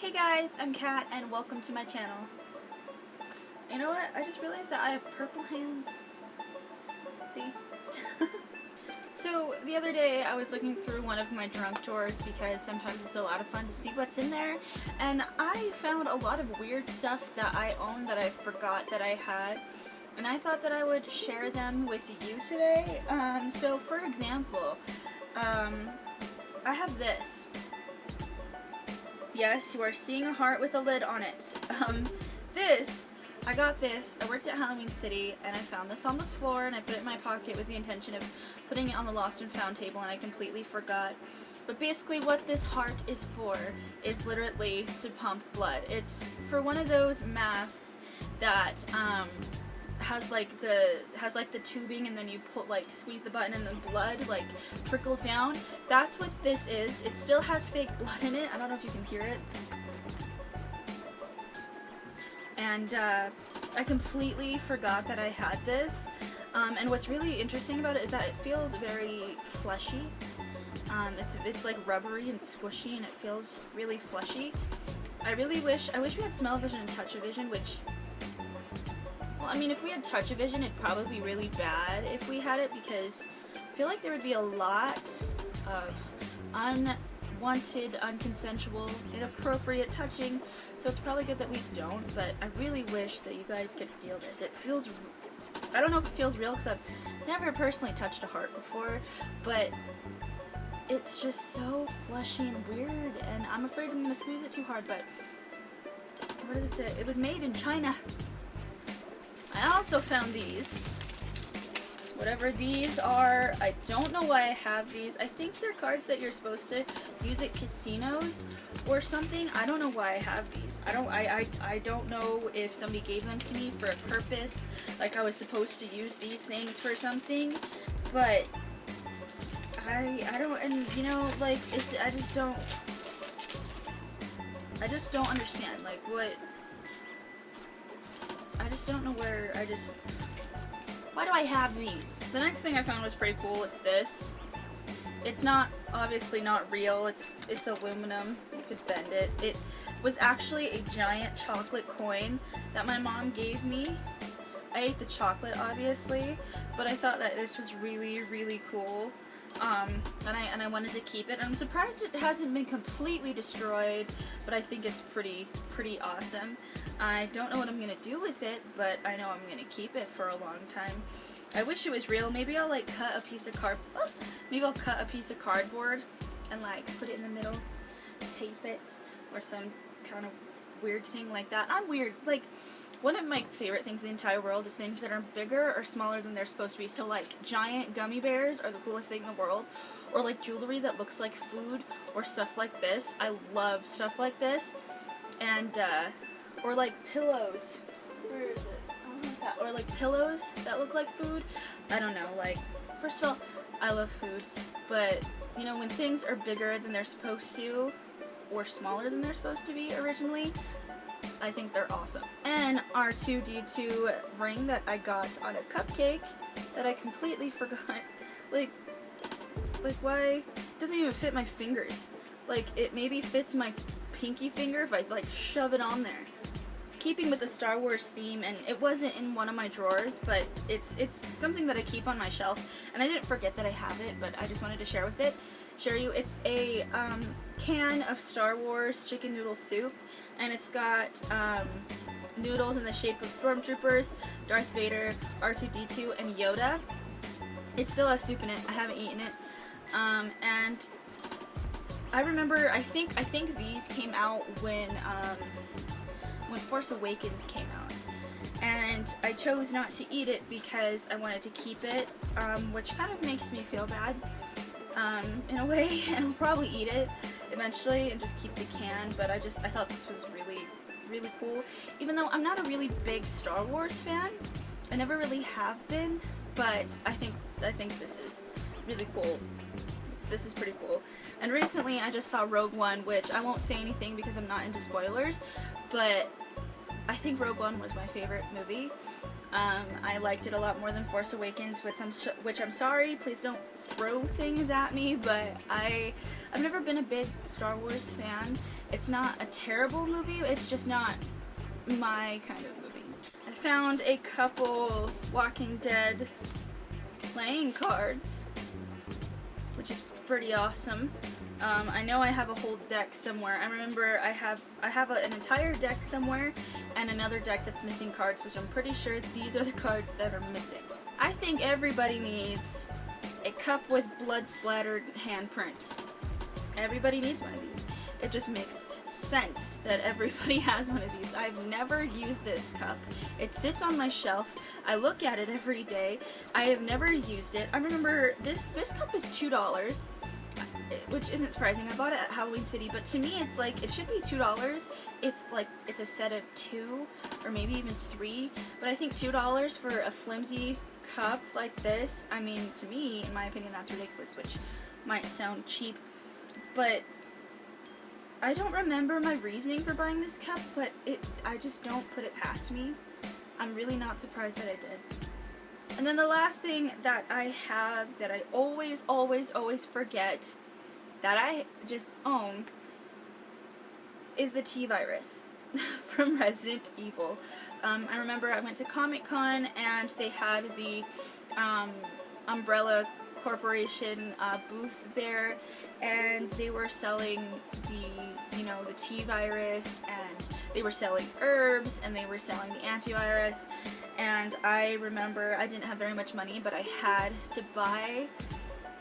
Hey guys, I'm Kat and welcome to my channel. You know what? I just realized that I have purple hands. See? So the other day I was looking through one of my junk drawers because sometimes it's a lot of fun to see what's in there, and I found a lot of weird stuff that I own that I forgot that I had, and I thought that I would share them with you today. So for example, I have this. Yes, you are seeing a heart with a lid on it. I got this, I worked at Halloween City, and I found this on the floor, and I put it in my pocket with the intention of putting it on the lost and found table, and I completely forgot. But basically what this heart is for is literally to pump blood. It's for one of those masks that, has like the tubing, and then you squeeze the button and the blood trickles down. That's what this is. It still has fake blood in it. I don't know if you can hear it. And I completely forgot that I had this. And what's really interesting about it is that it feels very fleshy. It's like rubbery and squishy, and it feels really fleshy. I wish we had smell-o-vision and touch-o-vision, which, well, I mean, if we had touch-o-vision, it'd probably be really bad if we had it, because I feel like there would be a lot of unwanted, unconsensual, inappropriate touching, so it's probably good that we don't, but I really wish that you guys could feel this. It feels, I don't know if it feels real because I've never personally touched a heart before, but it's just so fleshy and weird, and I'm afraid I'm going to squeeze it too hard, but what does it say? It was made in China. I also found these. Whatever these are, I don't know why I have these. I think they're cards that you're supposed to use at casinos or something. I don't know why I have these. I don't know if somebody gave them to me for a purpose, like I was supposed to use these things for something, but I don't, and you know, like, I just don't understand, like, what, I just don't know where, why do I have these? The next thing I found was pretty cool. It's this. It's not, obviously not real. It's aluminum. You could bend it. It was actually a giant chocolate coin that my mom gave me. I ate the chocolate, obviously, but I thought that this was really, really cool. And I wanted to keep it. I'm surprised it hasn't been completely destroyed, but I think it's pretty awesome. I don't know what I'm gonna do with it, but I know I'm gonna keep it for a long time. I wish it was real. Maybe I'll cut a piece of cardboard and put it in the middle, tape it, or some kind of weird thing like that. I'm weird. One of my favorite things in the entire world is things that are bigger or smaller than they're supposed to be. So giant gummy bears are the coolest thing in the world. Or jewelry that looks like food, or stuff like this. I love stuff like this. And, or pillows. Where is it? I don't know that. Or pillows that look like food. I don't know, first of all, I love food. But, you know, when things are bigger than they're supposed to, or smaller than they're supposed to be originally, I think they're awesome. And R2-D2 ring that I got on a cupcake that I completely forgot. Why? It doesn't even fit my fingers. It maybe fits my pinky finger if I shove it on there. Keeping with the Star Wars theme, and it wasn't in one of my drawers, but it's something that I keep on my shelf, and I didn't forget that I have it, but I just wanted to share you. It's a can of Star Wars chicken noodle soup, and it's got noodles in the shape of stormtroopers, Darth Vader, R2-D2, and Yoda. It still has soup in it. I haven't eaten it. And I remember, I think these came out when Force Awakens came out, and I chose not to eat it because I wanted to keep it, which kind of makes me feel bad in a way, and I'll probably eat it eventually and just keep the can, but I thought this was really, really cool. Even though I'm not a really big Star Wars fan, I never really have been, but I think this is really cool. This is pretty cool. And recently I just saw Rogue One, which I won't say anything because I'm not into spoilers, but I think Rogue One was my favorite movie. I liked it a lot more than Force Awakens, which I'm sorry, please don't throw things at me, but I've never been a big Star Wars fan. It's not a terrible movie, it's just not my kind of movie. I found a couple Walking Dead playing cards, which is pretty awesome. I know I have a whole deck somewhere. I remember I have an entire deck somewhere and another deck that's missing cards, which I'm pretty sure these are the cards that are missing. I think everybody needs a cup with blood-splattered handprints. Everybody needs one of these. It just makes sense that everybody has one of these. I've never used this cup. It sits on my shelf. I look at it every day. I have never used it. I remember this cup is $2. Which isn't surprising. I bought it at Halloween City, but to me it's like, it should be $2 if like it's a set of 2 or maybe even 3, but I think $2 for a flimsy cup like this, I mean, to me, in my opinion, that's ridiculous, which might sound cheap, but I don't remember my reasoning for buying this cup, but I just don't put it past me. I'm really not surprised that I did. And then the last thing that I have that I always forget that I just own is the T-Virus from Resident Evil. I remember I went to Comic-Con and they had the Umbrella Corporation booth there, and they were selling the T-Virus, and they were selling herbs, and they were selling the antivirus, and I remember I didn't have very much money, but I had to buy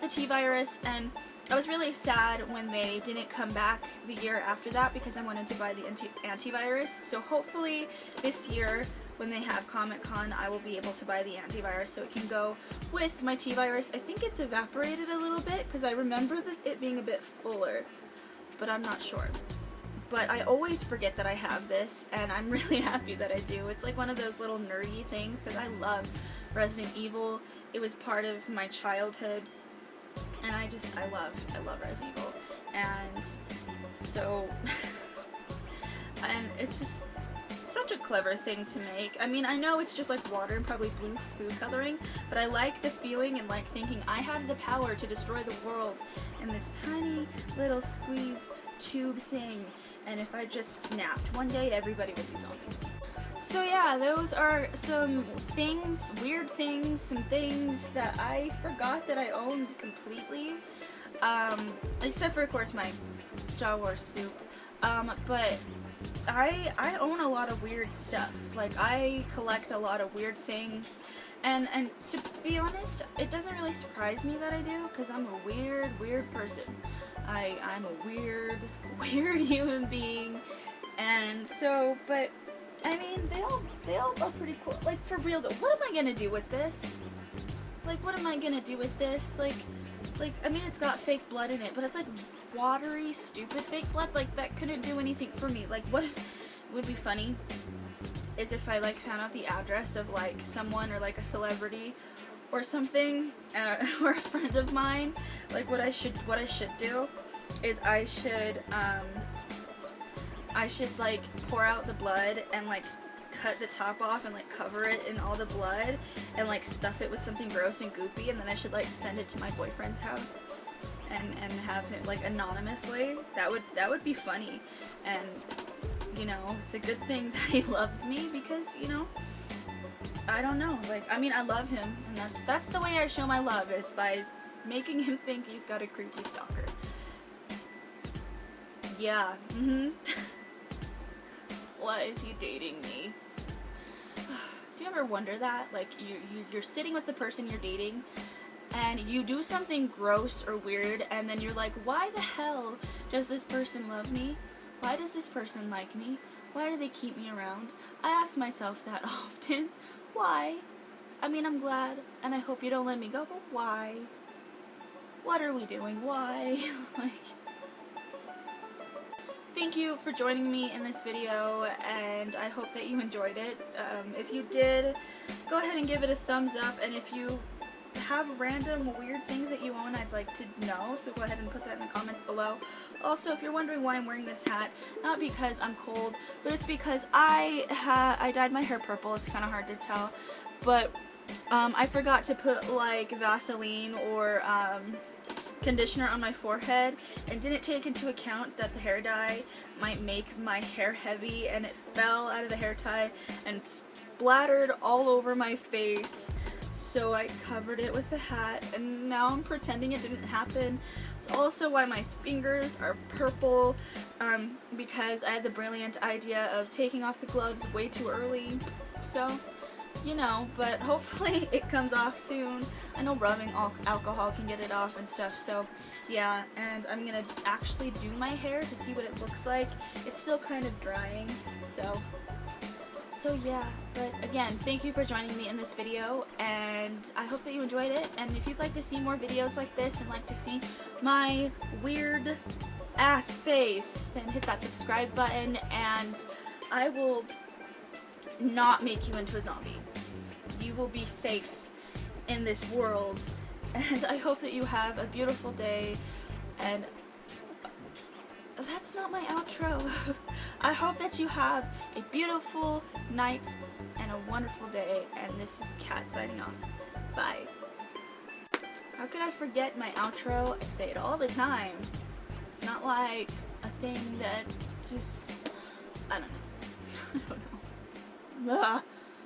the T-Virus, and I was really sad when they didn't come back the year after that because I wanted to buy the antivirus. So hopefully this year when they have Comic-Con, I will be able to buy the antivirus so it can go with my T-Virus. I think it's evaporated a little bit because I remember it being a bit fuller, but I'm not sure. But I always forget that I have this, and I'm really happy that I do. It's like one of those little nerdy things because I love Resident Evil. It was part of my childhood. And I love Resident Evil, and so, and it's just such a clever thing to make. I mean, I know it's just like water and probably blue food coloring, but I like the feeling and like thinking I have the power to destroy the world in this tiny little squeeze tube thing, and if I just snapped, one day everybody would be zombies. So yeah, those are some things, weird things, some things that I forgot that I owned completely, except for of course my Star Wars soup, but I own a lot of weird stuff. Like, I collect a lot of weird things, and to be honest, it doesn't really surprise me that I do, because I'm a weird person. I'm a weird human being, and so, but I mean, they all are pretty cool. Like, for real though, what am I gonna do with this? Like, what am I gonna do with this? Like, I mean, it's got fake blood in it, but it's like watery, stupid fake blood. Like, that couldn't do anything for me. Like, what would be funny is if I, like, found out the address of, like, someone or, like, a celebrity or something, or a friend of mine. Like, what I should do is I should like pour out the blood and like cut the top off and like cover it in all the blood and like stuff it with something gross and goopy, and then I should like send it to my boyfriend's house and have him like anonymously. That would be funny, and you know, it's a good thing that he loves me, because, you know, I don't know, like, I mean, I love him, and that's the way I show my love, is by making him think he's got a creepy stalker. Yeah, Why is he dating me? Do you ever wonder that? Like, you're sitting with the person you're dating, and you do something gross or weird, and then you're like, why the hell does this person love me? Why does this person like me? Why do they keep me around? I ask myself that often. Why? I mean, I'm glad, and I hope you don't let me go, but why? What are we doing? Why? Like... Thank you for joining me in this video, and I hope that you enjoyed it. If you did, go ahead and give it a thumbs up, and if you have random weird things that you own, I'd like to know, so go ahead and put that in the comments below. Also, if you're wondering why I'm wearing this hat, not because I'm cold, but it's because I dyed my hair purple. It's kind of hard to tell, but I forgot to put like Vaseline or conditioner on my forehead, and didn't take into account that the hair dye might make my hair heavy, and it fell out of the hair tie and splattered all over my face. So I covered it with a hat, and now I'm pretending it didn't happen. It's also why my fingers are purple, because I had the brilliant idea of taking off the gloves way too early. So, you know, but hopefully it comes off soon. I know rubbing alcohol can get it off and stuff, so yeah. And I'm gonna actually do my hair to see what it looks like. It's still kind of drying, so yeah. But again, thank you for joining me in this video, and I hope that you enjoyed it. And if you'd like to see more videos like this and like to see my weird ass face, then hit that subscribe button, and I will not make you into a zombie. You will be safe in this world, and I hope that you have a beautiful day. And that's not my outro. I hope that you have a beautiful night and a wonderful day, and this is Kat signing off. Bye. How could I forget my outro? I say it all the time. It's not like a thing that just, I don't know. I don't know.